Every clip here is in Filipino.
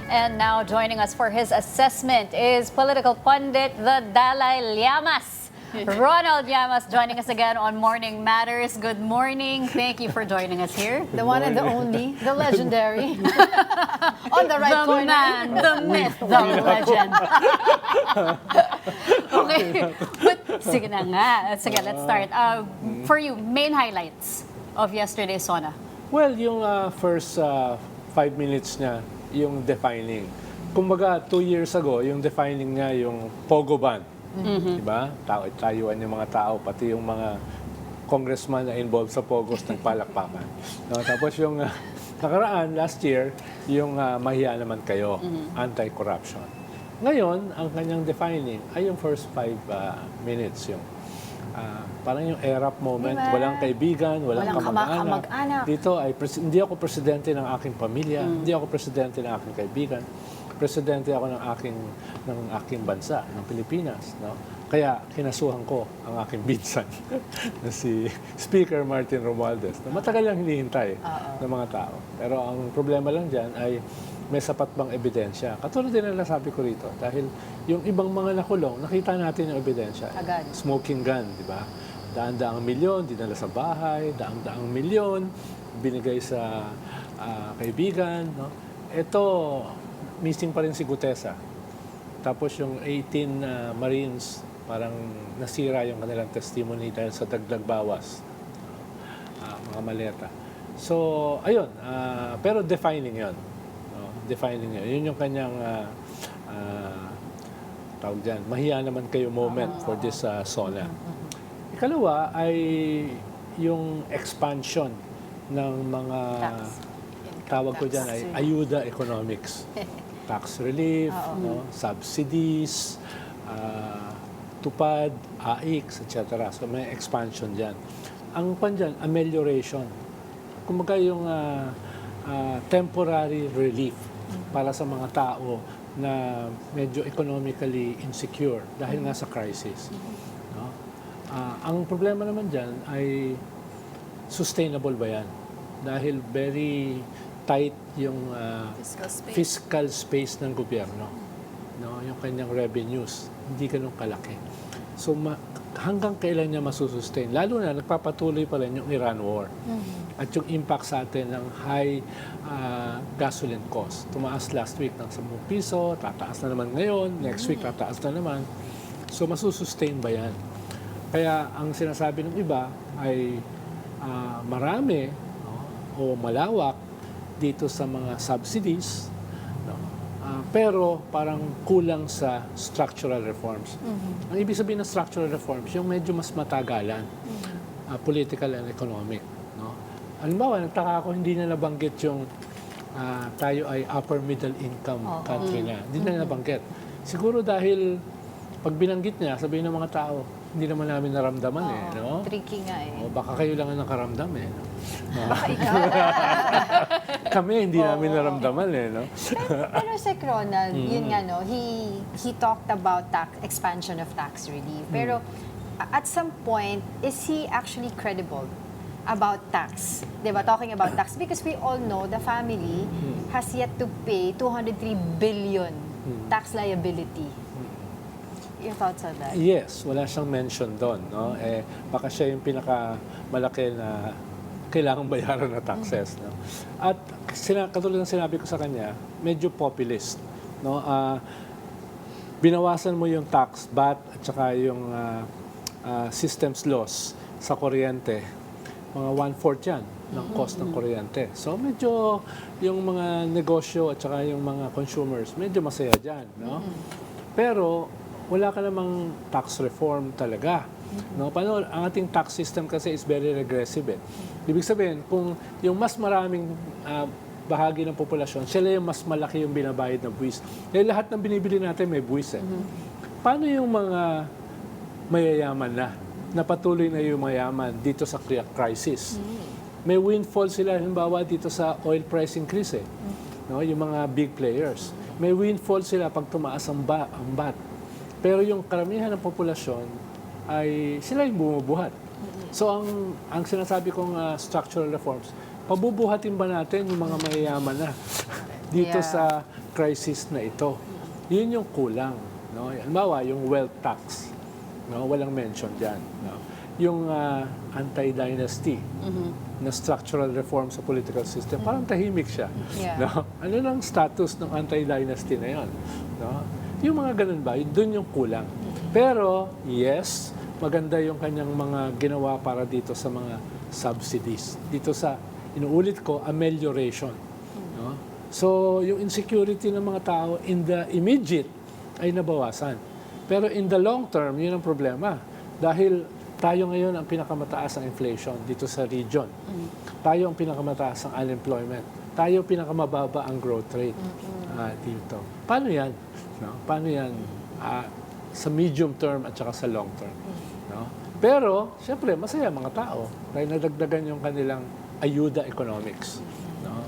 And now joining us for his assessment is political pundit, the Dalai Llamas. Ronald Llamas joining us again on Morning Matters. Good morning. Thank you for joining us here. The one and the only, the legendary. On the right The corner. man, the myth, the legend. Okay. But sige na nga. Sige, let's start. For you, main highlights of yesterday's SONA. Well, yung first 5 minutes niya, yung defining. Kumbaga, 2 years ago, yung defining niya yung Pogo ban. Diba? Tayuan yung mga tao, pati yung mga congressman na involved sa Pogos nagpalakpakan. No? Tapos yung nakaraan, last year, yung mahiya naman kayo, anti-corruption. Ngayon, ang kanyang defining ay yung first 5 minutes, yung parang yung ERAP moment, Diba? walang kaibigan, walang kamag-anak. kamag-anak. Dito ay hindi ako presidente ng aking pamilya, hindi ako presidente ng aking kaibigan. Presidente ako ng aking bansa, ng Pilipinas, no? Kaya kinasuhan ko ang aking binsan na si Speaker Martin Romualdez. Na matagal lang hinihintay ng mga tao. Pero ang problema lang diyan ay may sapat bang ebidensya. Katulad din na sabi ko rito, dahil yung ibang mga nakulong, nakita natin yung ebidensya. Agad. Smoking gun, di ba? Daan-daang milyon, dinala sa bahay, daang-daang milyon, binigay sa kaibigan. No? Ito, missing pa rin si Gutesa. Tapos yung 18 Marines, parang nasira yung kanilang testimony dahil sa dagdag bawas. Mga maleta. So, ayun. Pero defining yun. Defining yun. Yun yung kanyang tawag dyan, mahiya naman kayo moment for this SONA. Ikalawa ay yung expansion ng mga tawag ko dyan ay ayuda economics. Tax relief, no, subsidies, tupad, AIX, etc. So may expansion dyan. Ang pan dyan, amelioration. Kumbaga yung temporary relief para sa mga tao na medyo economically insecure dahil nga sa crisis. No? Ang problema naman dyan ay sustainable ba yan? Dahil very tight yung fiscal space ng gobyerno. No? Yung kanyang revenues, hindi ganun kalaki. So hanggang kailan niya masusustain? Lalo na nagpapatuloy pa rin yung Iran war. At yung impact sa atin ng high gasoline cost. Tumaas last week ng 10 piso, tataas na naman ngayon, next week tataas na naman. So masusustain ba yan? Kaya ang sinasabi ng iba ay marami, no, o malawak dito sa mga subsidies, no, pero parang kulang sa structural reforms. Ang ibig sabihin ng structural reforms, yung medyo mas matagalan, political and economic. No? Halimbawa, nagtaka ako, hindi na nabanggit yung tayo ay upper middle income country na. Hindi na nabanggit. Siguro dahil pag binanggit niya, sabihin ng mga tao, hindi naman namin naramdaman no? Tricky nga eh. O baka kayo lang ang nakaramdam no? Baka ikaw. Kami hindi namin naramdaman no? Pero Sec Ronald, yun nga no, he talked about expansion of tax relief. Pero at some point, is he actually credible about tax? Diba? Talking about tax. Because we all know the family has yet to pay 203 billion tax liability. Your thoughts on that? Yes, wala siyang mention doon. No? Baka siya yung pinakamalaki na kailangang bayaran na taxes. No? At katulad ng sinabi ko sa kanya, medyo populist. No? Binawasan mo yung tax, VAT, at saka yung systems loss sa kuryente. Mga 1/4 yan ng cost ng kuryente. So medyo yung mga negosyo at saka yung mga consumers, medyo masaya dyan. No? Pero wala ka namang tax reform talaga. No? Paano, ang ating tax system kasi is very regressive. Ibig sabihin, kung yung mas maraming bahagi ng populasyon, sila yung mas malaki yung binabayad na buwis. Dahil lahat ng binibili natin may buwis. Paano yung mga mayayaman na patuloy na yung mayaman dito sa crisis? May windfall sila, halimbawa dito sa oil price increase. No? Yung mga big players. May windfall sila pag tumaas ang VAT. Pero yung karamihan ng populasyon ay sila yung bumubuhat. So ang sinasabi kong structural reforms, pabubuhatin ba natin yung mga mayayaman na dito sa crisis na ito. Yun yung kulang. No? Halimbawa, yung wealth tax. No? Walang mention dyan. No? Yung anti-dynasty na structural reform sa political system, parang tahimik siya. Yeah. No? Ano lang status ng anti-dynasty na yun? No? Yung mga ganun ba, doon yung kulang. Pero, yes, maganda yung kanyang mga ginawa para dito sa mga subsidies. Dito sa, inuulit ko, amelioration. No? So, yung insecurity ng mga tao in the immediate ay nabawasan. Pero in the long term, yun ang problema. Dahil tayo ngayon ang pinakamataas ang inflation dito sa region. Tayo ang pinakamataas ang unemployment. Tayo pinakamababa ang growth rate dito. Paano yan? No? Paano yan sa medium term at saka sa long term? No? Pero, siyempre, masaya mga tao dahil nadagdagan yung kanilang ayuda economics. No?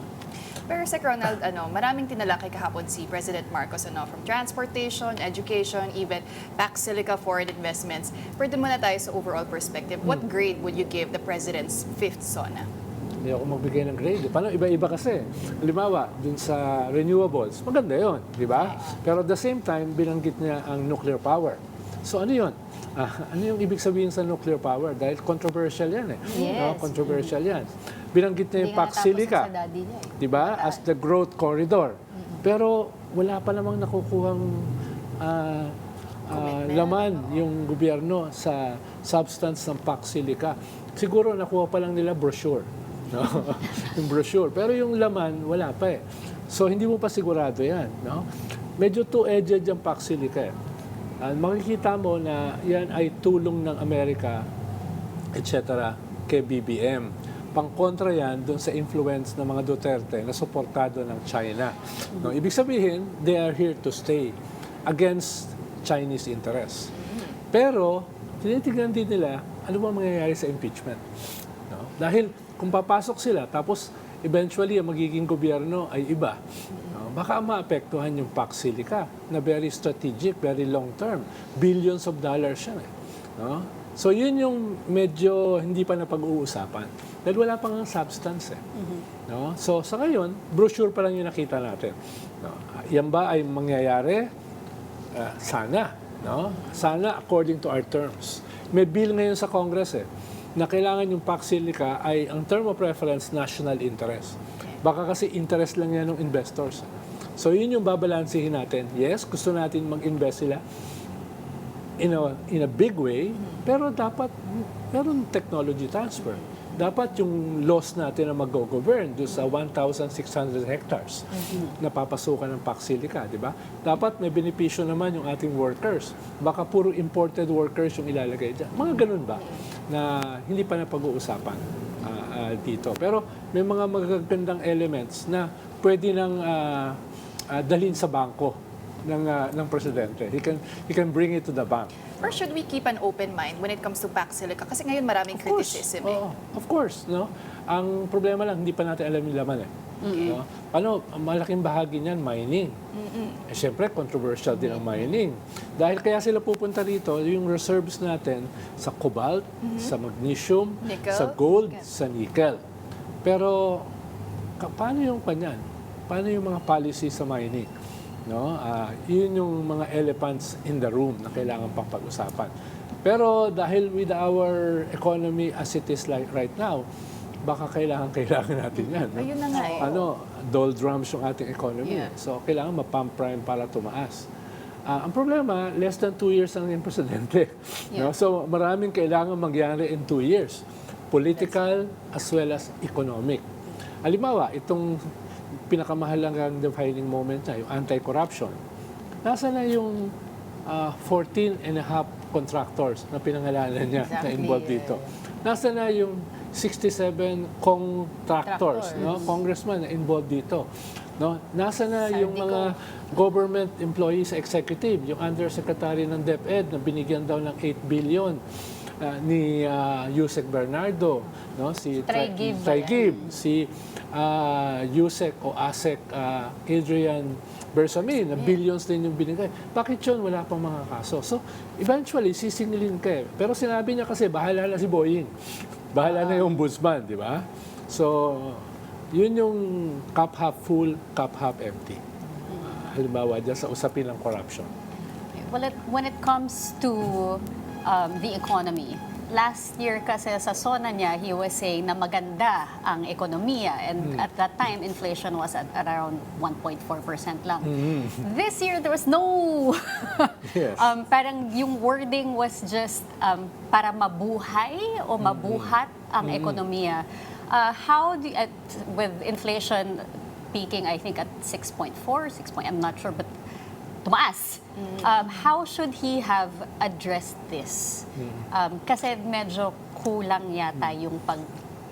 Pero Sec Ronald, maraming tinalakay kahapon si President Marcos from transportation, education, even Pax Silica foreign investments. Pwede muna tayo sa overall perspective. What grade would you give the President's fifth SONA? Hindi ako magbigay ng grade. Paano iba-iba kasi? Halimbawa, dun sa renewables, maganda yun, di ba? Pero at the same time, binanggit niya ang nuclear power. So ano yun? Ano yung ibig sabihin sa nuclear power? Dahil controversial yan eh. Yes. No? Controversial yan. Binanggit niya yung Pax Silica, sa daddy niya eh. di ba? As the growth corridor. Pero wala pa namang nakukuhang laman yung gobyerno sa substance ng Pax Silica. Siguro nakuha pa lang nila brochure. No? Yung brochure. Pero yung laman, wala pa eh. So hindi mo pa sigurado yan. No? Medyo two-edged yung Pax Silica eh. Makikita mo na yan ay tulong ng Amerika, etc. kay BBM. Pangkontra yan doon sa influence ng mga Duterte na suportado ng China. No, ibig sabihin, they are here to stay against Chinese interests. Pero, tinitignan din nila ano ba mangyayari sa impeachment. No? Dahil kung papasok sila, tapos eventually ang magiging gobyerno ay iba. No? Baka maapektuhan yung Pax Silica na very strategic, very long term. Billions of dollars yan eh. No? So yun yung medyo hindi pa napag-uusapan. Dahil wala pang substance eh. No? So sa ngayon, brochure pa lang yung nakita natin. No? Yan ba ay mangyayari? Sana. No? Sana according to our terms. May bill ngayon sa Congress eh, na kailangan yung Pax Silica ay ang term of reference national interest. Baka kasi interest lang yan ng investors. So yun yung babalansihin natin. Yes, gusto natin mag-invest sila in a big way, pero dapat meron technology transfer. Dapat yung laws natin na mag-govern doon sa 1,600 hectares na papasukan ng Pax Silica, di ba? Dapat may benepisyo naman yung ating workers. Baka puro imported workers yung ilalagay dyan. Mga ganun ba na hindi pa napag-uusapan dito. Pero may mga magagandang elements na pwede nang dalhin sa bangko ng presidente. He can bring it to the bank. Or should we keep an open mind when it comes to Pax Silica? Kasi ngayon maraming criticism eh. Oo, of course, no? Ang problema lang, hindi pa natin alam yung laman eh. No? Ano, malaking bahagi niyan, mining. Eh, siyempre, controversial din ang mining. Dahil kaya sila pupunta rito, yung reserves natin sa cobalt, sa magnesium, Nickel. sa gold, sa nickel. Pero, paano yung kanyan? Paano yung mga policy sa mining? No? Yun yung mga elephants in the room na kailangan pang pag-usapan. Pero dahil with our economy as it is like right now, baka kailangan natin yan. No? Ayun na nga eh. Doldrums yung ating economy. Yeah. So kailangan ma-pump prime para tumaas. Ang problema, less than 2 years ang yung presidente. No? So maraming kailangan mangyari in 2 years. Political as well as economic. Halimbawa, itong pinakamahalagang defining moment na, yung anti-corruption. Nasa na yung 14 and a half contractors na pinangalanan niya na involved dito? Nasa na yung 67 contractors, no? Congressman na involved dito? No? Nasa na yung mga government employees sa executive, yung undersecretary ng DepEd na binigyan daw ng 8 billion ni Yusek Bernardo, no? Si Traigib, si Yusek o Asek Adrian Bersamin, na billions din yung binigay. Bakit yun? Wala pang mga kaso. So, eventually, sisingilin ka eh. Pero sinabi niya kasi, bahala na si Boying. Bahala na yung ombudsman, di ba? So, yun yung cup half full, cup half empty. halimbawa dyan sa usapin ng corruption. Well, when it comes to the economy, last year kasi sa SONA niya, he was saying na maganda ang ekonomiya. And at that time, inflation was at around 1.4% lang. This year, there was no... Yes. Parang yung wording was just para mabuhay o mabuhat ang ekonomiya. How do with inflation peaking, I think at 6.4, I'm not sure, but tumaas. How should he have addressed this? Kasi medyo kulang yata yung pag...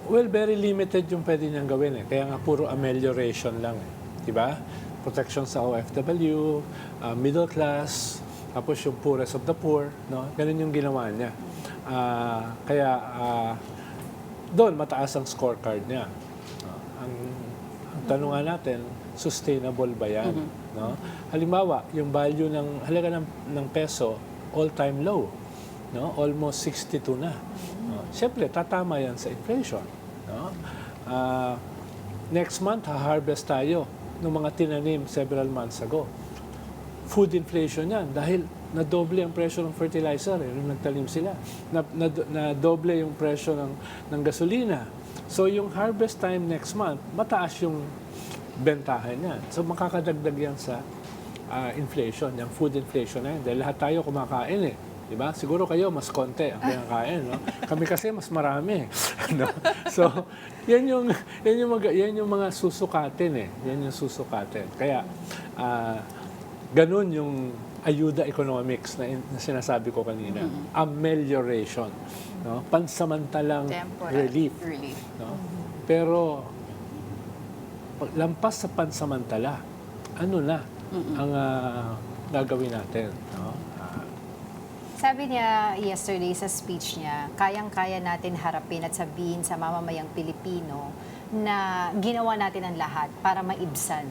Well, very limited yung pwede niyang gawin eh. Kaya nga puro amelioration lang eh. Diba? Protection sa OFW, middle class, tapos yung poorest of the poor. No? Ganun yung ginawa niya. Kaya doon mataas ang scorecard niya. Ang tanong nga natin, sustainable ba yan? No? Halimbawa, yung value ng halaga ng peso, all-time low. No? Almost 62 na. No? Siyempre, tatama yan sa inflation. No? Next month, ha-harvest tayo ng mga tinanim several months ago. Food inflation yan dahil nadoble ang presyo ng fertilizer nung nagtanim sila. Nadoble yung presyo ng gasolina. So yung harvest time next month, mataas yung bentahan niya. So makakadagdag yan sa inflation, yung food inflation na yan. Dahil lahat tayo kumakain eh. Diba? Siguro kayo mas konti ang kinakain, no? Kami kasi mas marami. No? So, yan yung mga susukatin eh. Yan yung susukatin. Kaya, ganun yung ayuda economics na sinasabi ko kanina. Amelioration. No? Pansamantalang Temporary. relief. No? Pero, lampas sa pansamantala, ano na ang gagawin natin? No? Sabi niya yesterday sa speech niya, kayang-kaya natin harapin at sabihin sa mamamayang Pilipino na ginawa natin ang lahat para maibsan,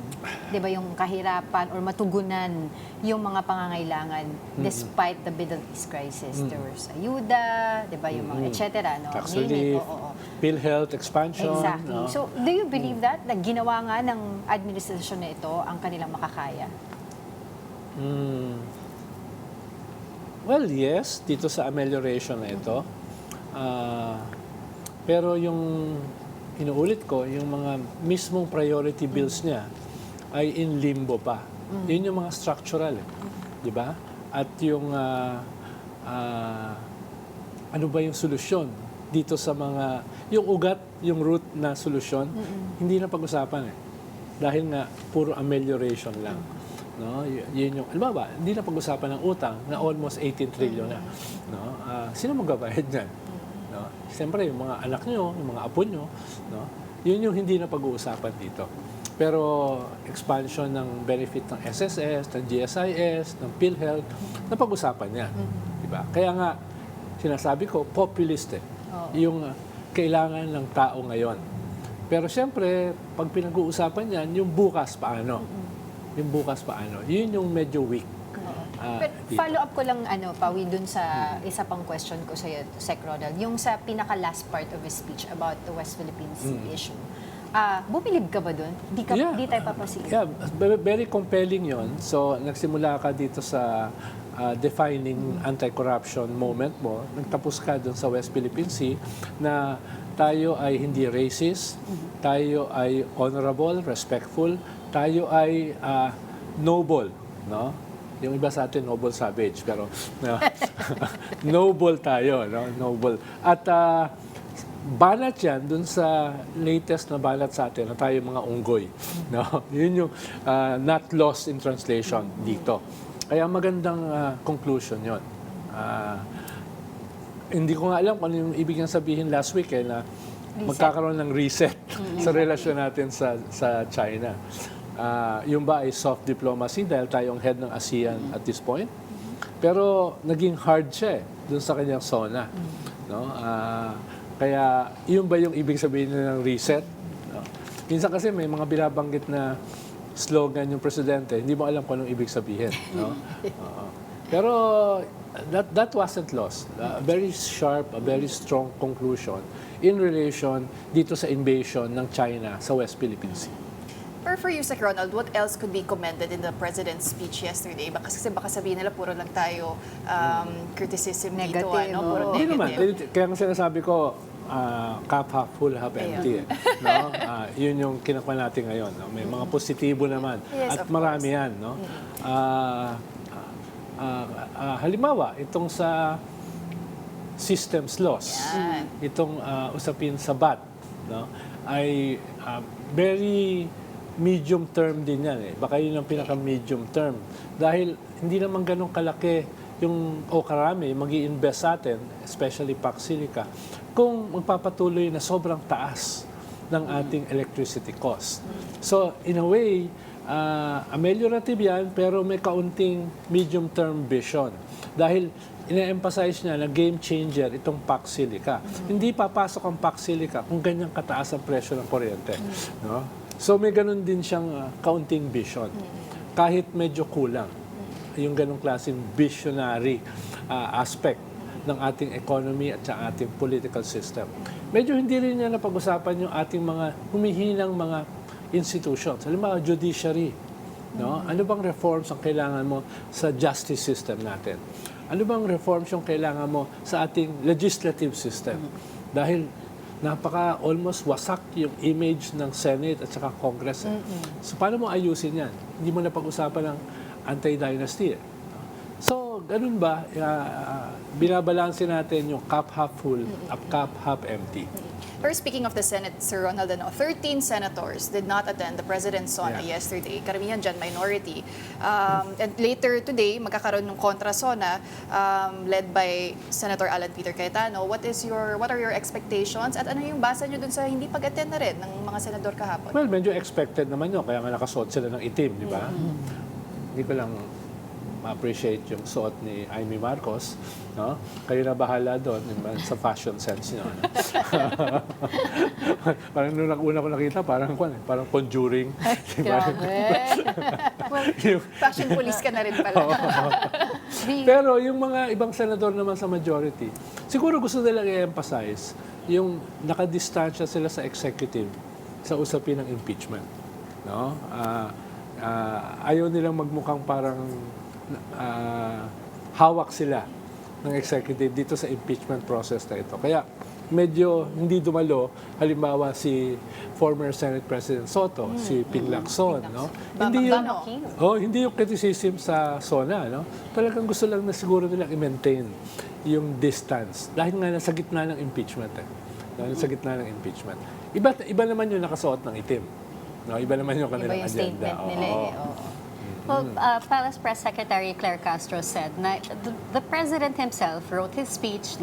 'di ba, yung kahirapan or matugunan yung mga pangangailangan despite the Middle East crisis. There was ayuda, 'di ba, yung mga et cetera, no? Tax Name it, relief, oo. PhilHealth expansion. Exactly. No? So, do you believe that? Na ginawa nga ng administrasyon na ito ang kanilang makakaya? Well, yes, dito sa amelioration na ito. Pero yung inuulit ko, yung mga mismong priority bills niya ay in limbo pa. Yun yung mga structural, di ba? At yung ano ba yung solusyon dito sa mga, yung ugat, yung root na solusyon, hindi na pag-usapan eh. Dahil nga, puro amelioration lang. No, yun yung, alam ba, hindi na pag-usapan ng utang na almost 18 trillion na. No? Sino magbabayad niyan? No? Siyempre, yung mga anak nyo, yung mga apo nyo, no? Yun yung hindi na pag-uusapan dito. Pero expansion ng benefit ng SSS, ng GSIS, ng PhilHealth, napag-usapan yan. Diba? Kaya nga, sinasabi ko, populist eh. Yung kailangan ng tao ngayon. Pero siyempre, pag pinag-uusapan yan, yung bukas paano? Yung bukas paano? Yun yung medyo weak. But follow up ko lang, Pawi, dun sa isa pang question ko sa Sec Ronald, yung sa pinaka-last part of his speech about the West Philippine Sea issue. Bumilib ka ba dun? Di tayo papasilip? Yeah, very compelling yon. So, nagsimula ka dito sa defining anti-corruption moment mo. Nagtapos ka dun sa West Philippine Sea na tayo ay hindi racist, tayo ay honorable, respectful, tayo ay noble, no? Yung iba sa atin, noble savage, pero noble tayo, no? Noble. At banat yan dun sa latest na banat sa atin na tayo mga unggoy, no? Yun yung not lost in translation dito. Kaya magandang conclusion yon. Hindi ko nga alam kung ano yung ibig niyang sabihin last week na magkakaroon ng reset sa relasyon natin sa China. Yung ba ay soft diplomacy dahil tayong head ng ASEAN at this point. Pero naging hard siya dun sa kanyang SONA. No? Kaya yun ba yung ibig sabihin ng reset? No? Minsan kasi may mga binabanggit na slogan yung presidente, hindi mo alam kung anong ibig sabihin. No? Pero that wasn't lost. A very sharp, a very strong conclusion in relation dito sa invasion ng China sa West Philippine Sea. Pero for you, Sec Ronald, what else could be commended in the President's speech yesterday? Kasi baka sabihin nila puro lang tayo criticism dito, Negative, ano? Puro oo. Hindi naman. negative. Kaya nga sinasabi ko, cup half full, half empty. No? Yun yung kinakuha natin ngayon. No? May mga positibo naman. Yes, At of marami yan. No? Halimbawa, itong sa systems loss, Yan. itong usapin sa BAT, no? Ay very medium term din yan. Baka yun ang pinaka-medium term. Dahil hindi naman ganun kalaki yung o karami mag-i-invest sa atin, especially Pac Silica, kung magpapatuloy na sobrang taas ng ating electricity cost. So, in a way, ameliorative yan, pero may kaunting medium-term vision. Dahil ina-emphasize niya na game changer itong Pac Silica. Hindi papasok ang Pac Silica kung ganyang kataas ang presyo ng kuryente. No? So, may ganun din siyang kaunting vision. Kahit medyo kulang yung ganong klaseng visionary aspect ng ating economy at sa ating political system. Medyo hindi rin niya napag-usapan yung ating mga humihinang mga institutions. Halimbawa, judiciary. No? Ano bang reforms ang kailangan mo sa justice system natin? Ano bang reforms yung kailangan mo sa ating legislative system? Dahil almost wasak yung image ng Senate at saka Congress. So, paano mo ayusin yan? Hindi mo napag-usapan ng anti-dynasty. So, ganun ba? Binabalanse natin yung cup half full at cup half empty. Pero speaking of the Senate, Sir Ronald, 13 senators did not attend the President's SONA yesterday. Karamihan dyan, minority. And later today, magkakaroon ng kontra SONA led by Senator Alan Peter Cayetano. What are your expectations? At ano yung basa nyo dun sa hindi pag-attend na rin ng mga senador kahapon? Well, medyo expected naman yun. Kaya nga nakasuot sila ng itim, di ba? Hindi ko lang ma-appreciate yung suot ni Amy Marcos. No? Kayo na bahala doon sa fashion sense niyo. No? Parang nung una ko nakita, parang Conjuring. Fashion police ka na rin pala. Pero yung mga ibang senador naman sa majority, siguro gusto nilang i-emphasize yung nakadistansya sila sa executive sa usapin ng impeachment. No? Ayaw nilang magmukhang parang hawak sila ng executive dito sa impeachment process na ito. Kaya medyo hindi dumalo, halimbawa si former Senate President Soto, si Ping Lacson, no? Hindi yung, hindi yung criticism sa SONA, no? Talagang gusto lang na siguro nilang i-maintain yung distance dahil nga nasa gitna ng impeachment. Nasa gitna ng impeachment. Iba naman yung nakasuot ng itim. No, iba naman yung kanilang Iba yung agenda. statement nila eh. Oo. Well, Palace Press Secretary Claire Castro said na the President himself wrote his speech,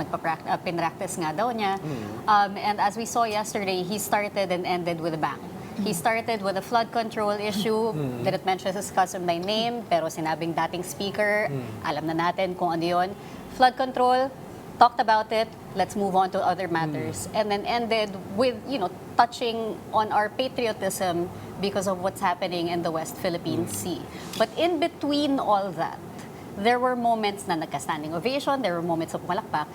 pinractice nga daw niya. And as we saw yesterday, he started and ended with a bang. He started with a flood control issue, didn't mention his cousin by name, pero sinabing dating speaker, alam na natin kung ano yun. Flood control, talked about it, let's move on to other matters. And then ended with, touching on our patriotism because of what's happening in the West Philippine Sea. But in between all that, there were moments na nagka-standing ovation, there were moments of malakpak.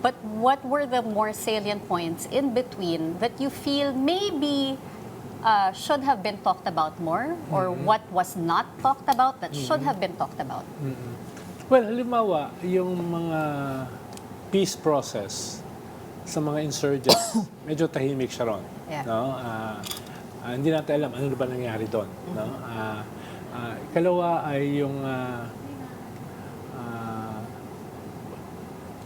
But what were the more salient points in between that you feel maybe should have been talked about more, or what was not talked about that should have been talked about? Well, halimbawa, yung mga peace process sa mga insurgents, medyo tahimik siya ron. Yeah. No? Hindi natin alam ano ba nangyari doon. No? Ikalawa ay yung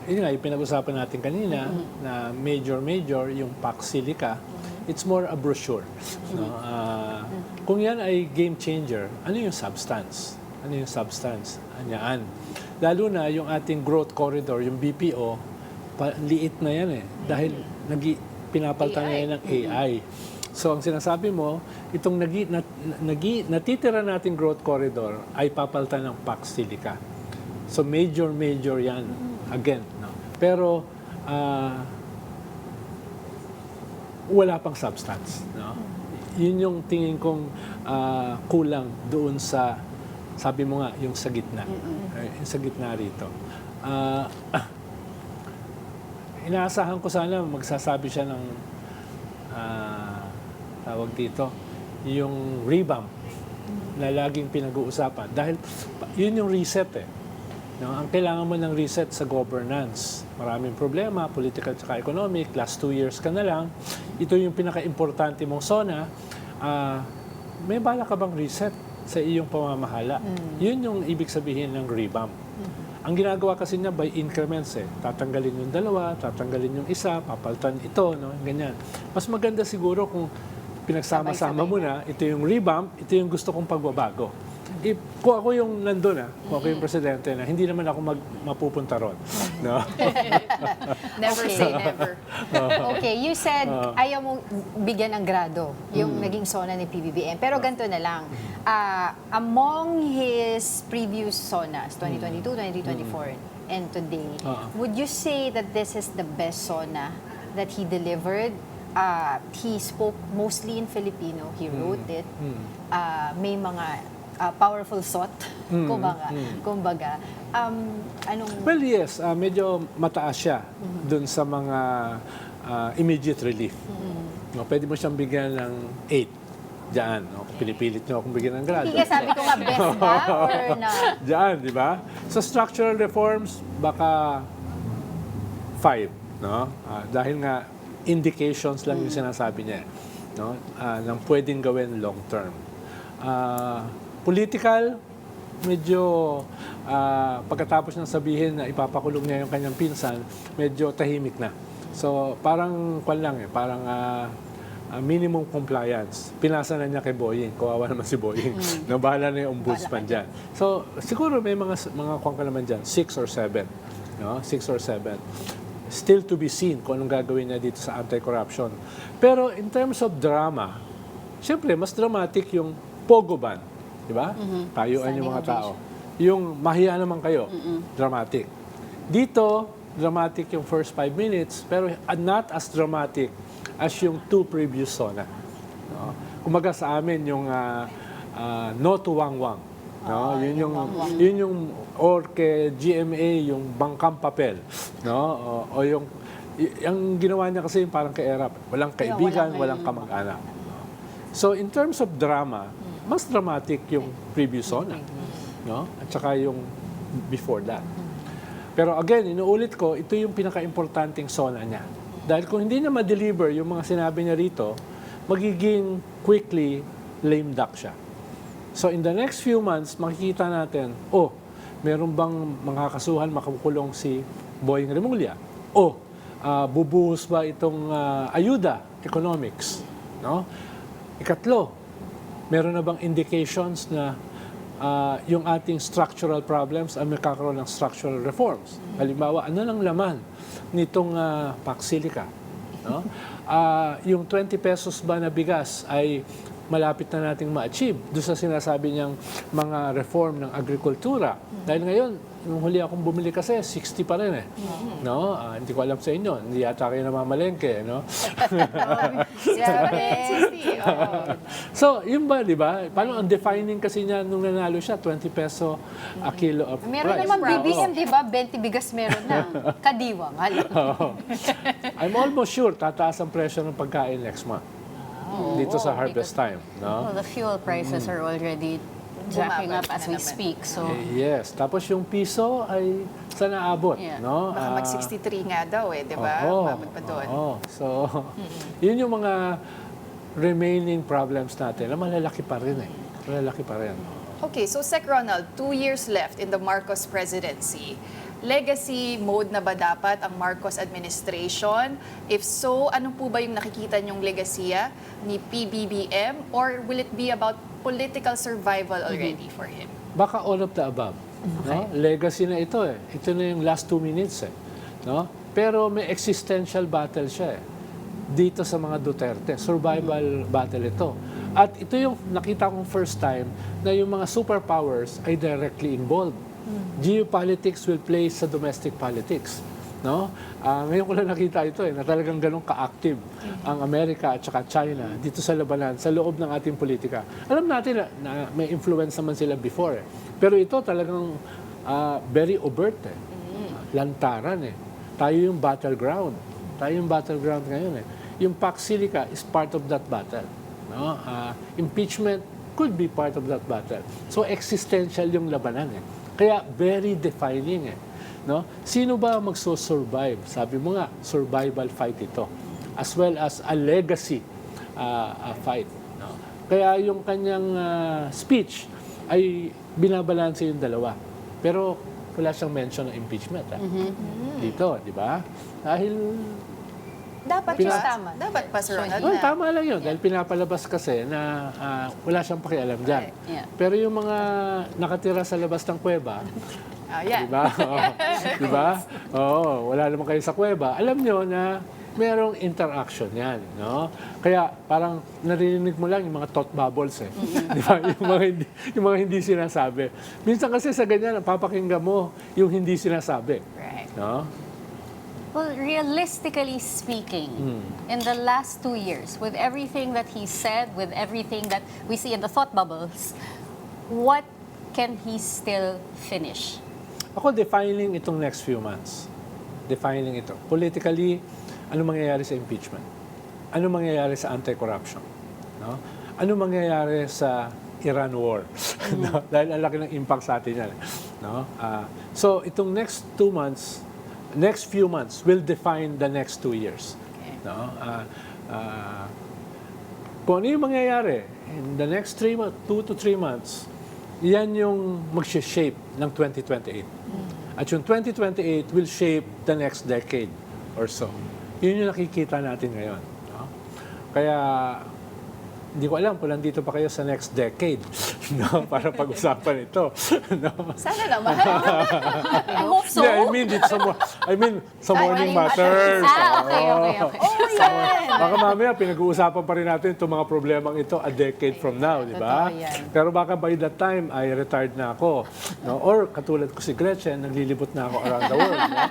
yun nga, yung pinag-usapan natin kanina na major, yung Pac Silica, it's more a brochure. No? Kung yan ay game changer, ano yung substance? Ano yung substance? Anyaan. Lalo na yung ating growth corridor, yung BPO, liit na yan eh. Dahil pinapalitan na yan ng AI. So ang sinasabi mo, itong natitira nating growth corridor ay papalitan ng Pac Silica. So major yan. Again. No? Pero wala pang substance. No? Yun yung tingin kong kulang doon sa, sabi mo nga, yung sa gitna. Yung sa gitna rito. Inaasahan ko sana magsasabi siya ng tawag dito, yung revamp na laging pinag-uusapan. Dahil yun yung reset eh. No? Ang kailangan mo ng reset sa governance. Maraming problema, political at economic. Last 2 years ka na lang. Ito yung pinaka-importante mong SONA. May bala ka bang reset sa iyong pamamahala? Yun yung ibig sabihin ng revamp. Ang ginagawa kasi niya by increments eh. Tatanggalin yung dalawa, tatanggalin yung isa, papalitan ito, no? Ganyan. Mas maganda siguro kung pinagsama-sama mo na, ito yung revamp, ito yung gusto kong pagbabago. Kung ako yung nandun kung ako yung presidente na, hindi naman ako mapupunta ron. No? Never Okay. say never. Okay, you said ayaw mong bigyan ng grado yung naging SONA ni PBBM. Pero ganito na lang. Among his previous SONAs, 2022, 2024, and today, would you say that this is the best SONA that he delivered? He spoke mostly in Filipino. He wrote it. May mga powerful thought, kumbaga. Anong... Well, yes. Medyo mataas siya dun sa mga immediate relief. No, pwede mo siyang bigyan ng 8. Diyan. No? Pinipilit nyo akong bigyan ng grado. Hindi ka sabi ko nga best ba or not? Diyan, di ba? Sa structural reforms, baka 5. No? Dahil nga, indications lang yung sinasabi niya. No? Nang pwedeng gawin long term. Political, medyo pagkatapos ng sabihin na ipapakulong niya yung kanyang pinsan, medyo tahimik na. So, parang parang minimum compliance. Pinasa na niya kay Boying. Kawawa naman si Boying. Nabahala na yung ombudsman dyan. So, siguro may mga kwan ka naman dyan, 6 or 7. No? 6 or 7. Still to be seen kung anong gagawin niya dito sa anti-corruption. Pero in terms of drama, siyempre, mas dramatic yung Pogo ban. Di ba? Tayuan yung mga tao. Yung mahiya naman kayo, dramatic. Dito, dramatic yung first 5 minutes, pero not as dramatic as yung 2 previous SONA. No? Kumaga sa amin yung no to wang-wang. No? Yun yung or kay GMA yung bangkang papel. No? O yung ginawa niya kasi yung parang kay Erap. Walang kaibigan, walang kamag-anak. So in terms of drama, mas dramatic yung previous SONA. No? At saka yung before that. Pero again, inuulit ko, ito yung pinaka-importanting SONA niya. Dahil kung hindi niya ma-deliver yung mga sinabi niya rito, magiging quickly lame duck siya. So in the next few months, makikita natin, meron bang mga kasuhan makakulong si Boying Remulla? Bubuhos ba itong ayuda, economics? No? Ikatlo, meron na bang indications na yung ating structural problems ay magkakaroon ng structural reforms? Halimbawa, ano lang laman nitong Pax Silica? No? Yung 20 pesos ba na bigas ay malapit na nating ma-achieve doon sa sinasabi niyang mga reform ng agrikultura. Dahil ngayon, nung huli akong bumili kasi, 60 pa rin eh. No? Hindi ko alam sa inyo. Hindi yata kayo namamalengke, no? So, yun ba, di ba? Paano ang defining kasi niya nung nanalo siya, 20 peso a kilo of Meron rice. naman BBM, di ba? 20 bigas meron na. Kadiwang. I'm almost sure tataas ang presyo ng pagkain next month. Dito sa harvest time. No? Well, the fuel prices are already jacking up as we speak. So, Yes. Tapos yung piso ay sana naabot. Yeah. No? Baka mag-63 nga daw di ba? Umabot pa doon. So, yun yung mga remaining problems natin na malalaki pa rin eh. Malalaki pa rin. Okay, so Sec Ronald, 2 years left in the Marcos presidency. Legacy mode na ba dapat ang Marcos administration? If so, ano po ba yung nakikita niyong legasiya ni PBBM? Or will it be about political survival already for him? Baka all of the above. No? Legacy na ito eh. Ito na yung last 2 minutes eh. No? Pero may existential battle siya eh. Dito sa mga Duterte. Survival battle ito. At ito yung nakita kong first time na yung mga superpowers ay directly involved. Geopolitics will play sa domestic politics. No? Ngayon ko lang nakita ito na talagang ganun ka-active ang Amerika at saka China dito sa labanan, sa loob ng ating politika. Alam natin na may influence naman sila before eh. Pero ito talagang very overt eh. Lantaran eh. Tayo yung battleground. Tayo yung battleground ngayon eh. Yung Pax Silica is part of that battle. No? Impeachment could be part of that battle. So existential yung labanan eh. Kaya very defining eh. No? Sino ba magso-survive? Sabi mo nga, survival fight ito. As well as a legacy fight. No? Kaya yung kanyang speech ay binabalanse yung dalawa. Pero wala siyang mention ng impeachment. Dito, di ba? Dahil Dapat Pina- yung tama. Dapat pa, Sir Ronald, well, na tama lang yun. Dahil pinapalabas kasi na wala siyang pakialam dyan. Yeah. Pero yung mga nakatira sa labas ng kuweba, yan. di ba? Di ba? Oo, wala naman kayo sa kuweba. Alam nyo na merong interaction yan, no? Kaya parang narinig mo lang yung mga thought bubbles eh. Di ba? Yung mga hindi sinasabi. Minsan kasi sa ganyan, papakinggan mo yung hindi sinasabi. Right. No? Well, realistically speaking, in the last 2 years, with everything that he said, with everything that we see in the thought bubbles, what can he still finish? Ako defining itong next few months. Defining ito. Politically, ano mangyayari sa impeachment? Ano mangyayari sa anti-corruption? No? Ano mangyayari sa Iran war? No? Dahil ang laki ng impact sa atin yan. No? So, itong next 2 months, next few months will define the next 2 years. No? Kung ano yung mangyayari in the next 2 to 3 months, yan yung mag-shape ng 2028. At yung 2028 will shape the next decade or so. Yun yung nakikita natin ngayon. No? Kaya, hindi ko alam kung nandito pa kayo sa next decade no? Para pag-usapan ito. No? Sana naman. I hope so. Yeah, I mean, sa morning matters. Okay. Oh, yan! Baka mamaya pinag-uusapan pa rin natin itong mga problemang ito a decade from now, di ba? Totoo yan. Pero baka by that time, ay retired na ako. No? Or katulad ko si Gretchen, naglilibot na ako around the world. No?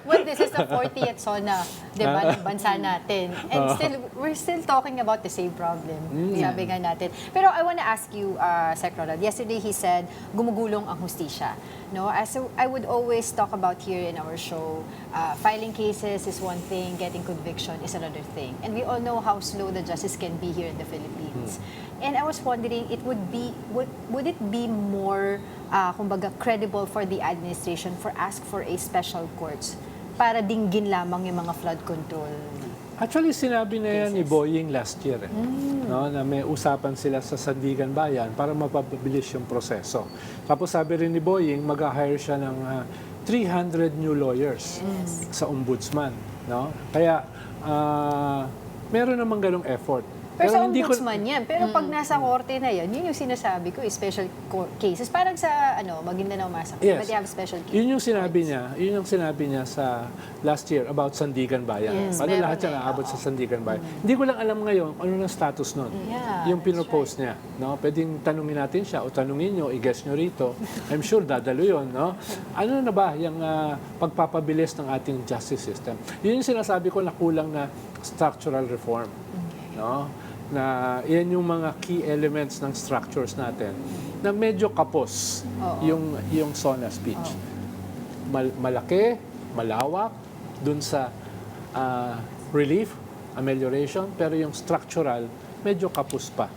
Well, this is the 40th SONA, di ba, ng bansa natin. And we're still talking about the same problem, sabi nga natin. Pero I wanna ask you, Sec Ronald, yesterday he said, gumugulong ang hustisya. No? As I would always talk about here in our show, filing cases is one thing, getting conviction is another thing. And we all know how slow the justice can be here in the Philippines. And I was wondering, would it be more, kumbaga, credible for the administration for ask for a special courts para dinggin lamang yung mga flood control? Actually, sinabi na yan ni Boying last year. No, na may usapan sila sa Sandigan Bayan para mapabilis yung proseso. Tapos sabi rin ni Boying, mag-hire siya ng 300 new lawyers sa ombudsman. No? Kaya, meron namang ganong effort. Pero sa hindi ko- ombudsman yan. Pero pag nasa korte na yan, yun yung sinasabi ko, special cases. Parang sa Maguindanao Massacre, Yes. but they have special cases. Yun yung sinabi niya sa last year about Sandigan Bayan. Yes, Paano meron lahat siya eh, naabot sa Sandigan Bayan. Hindi ko lang alam ngayon kung ano na status nun. Yeah, Yung pinopose niya. No? Pwedeng tanungin natin siya o tanungin nyo, i-guess nyo rito. I'm sure dadalo yun. No? Ano na ba yung pagpapabilis ng ating justice system? Yun yung sinasabi ko na kulang na structural reform. No? Na yan yung mga key elements ng structures natin na medyo kapos yung SONA speech. Malaki, malawak, dun sa relief, amelioration, pero yung structural, medyo kapos pa.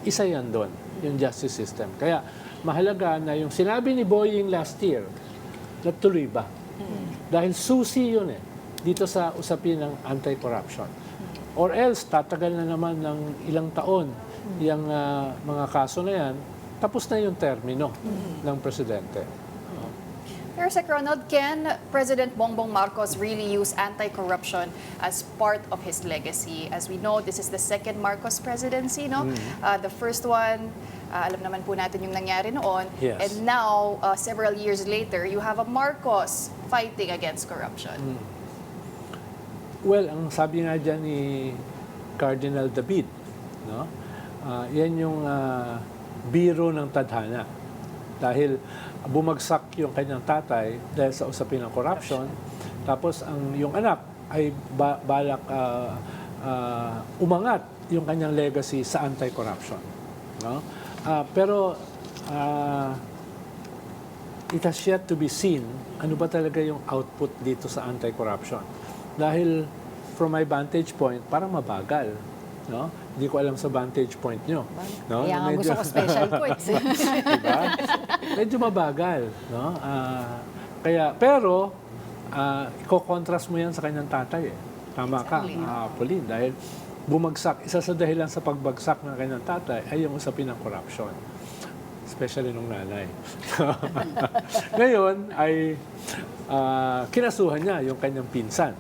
Isa yan doon, yung justice system. Kaya mahalaga na yung sinabi ni Boying last year, natuloy ba? Dahil susi yun dito sa usapin ng anti-corruption. Or else, tatagal na naman ng ilang taon yung mga kaso na yan, tapos na yung termino ng presidente. Pero Sec Ronald, can President Bongbong Marcos really use anti-corruption as part of his legacy? As we know, this is the second Marcos presidency, no? The first one, alam naman po natin yung nangyari noon. Yes. And now, several years later, you have a Marcos fighting against corruption. Well, ang sabi nga dyan ni Cardinal David, no? Yan yung biro ng tadhana. Dahil bumagsak yung kanyang tatay dahil sa usapin ng corruption, tapos yung anak ay balak umangat yung kanyang legacy sa anti-corruption. No? Pero it has yet to be seen ano ba talaga yung output dito sa anti-corruption. Dahil from my vantage point, parang mabagal. No? Hindi ko alam sa vantage point nyo. No? Kaya nga gusto ko special courts. Diba? Medyo mabagal. No? Pero, i-contrast mo yan sa kanyang tatay. Eh. Tama ka, Pauline, dahil bumagsak, isa sa dahilan sa pagbagsak ng kanyang tatay ay yung usapin ng corruption. Especially nung nanay. Ngayon ay kinasuhan niya yung kanyang pinsan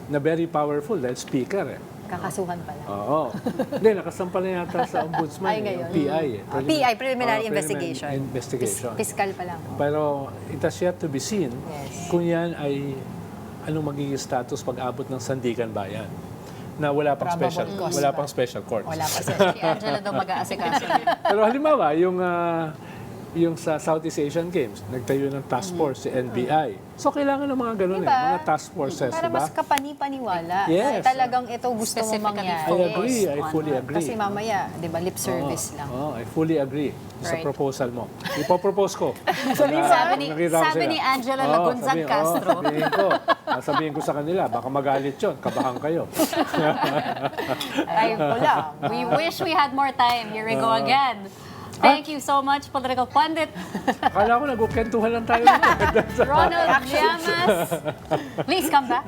na very powerful dahil speaker eh. Kakasuhan pala. Oo. Hindi, nakasampa na yata sa ombudsman. Ay, yung ngayon. PI eh. PI, Preliminary Oo, Investigation. Investigation. Fiscal pa lang. Pero it has yet to be seen Yes. kung yan ay anong magiging status pag-abot ng Sandigan Bayan na wala pang Probable special cause wala ba? pang special court. Wala pa Si Angela daw mag-aasikaso. Pero halimbawa, yung sa Southeast Asian Games, nagtayo ng task force si NBI. So kailangan ng mga ganun Diba? mga task forces, Para diba? mas kapani-paniwala. Yes. Talagang ito gusto mo Specifically mangyari. I agree, I fully agree. Kasi mamaya, di ba, lip service lang. I fully agree sa Right. proposal mo. Ipopropose ko. Sabi Nakita ko ni sila. Angela Oo, Lagunzag sabihin- Castro. sabihin ko sa kanila, baka magalit yun, kabahan kayo. Ay, wala. We wish we had more time. Here we go again. Thank you so much, political pundit Akala ko nagkukentuhan lang tayo. Ronald Llamas. Please come back.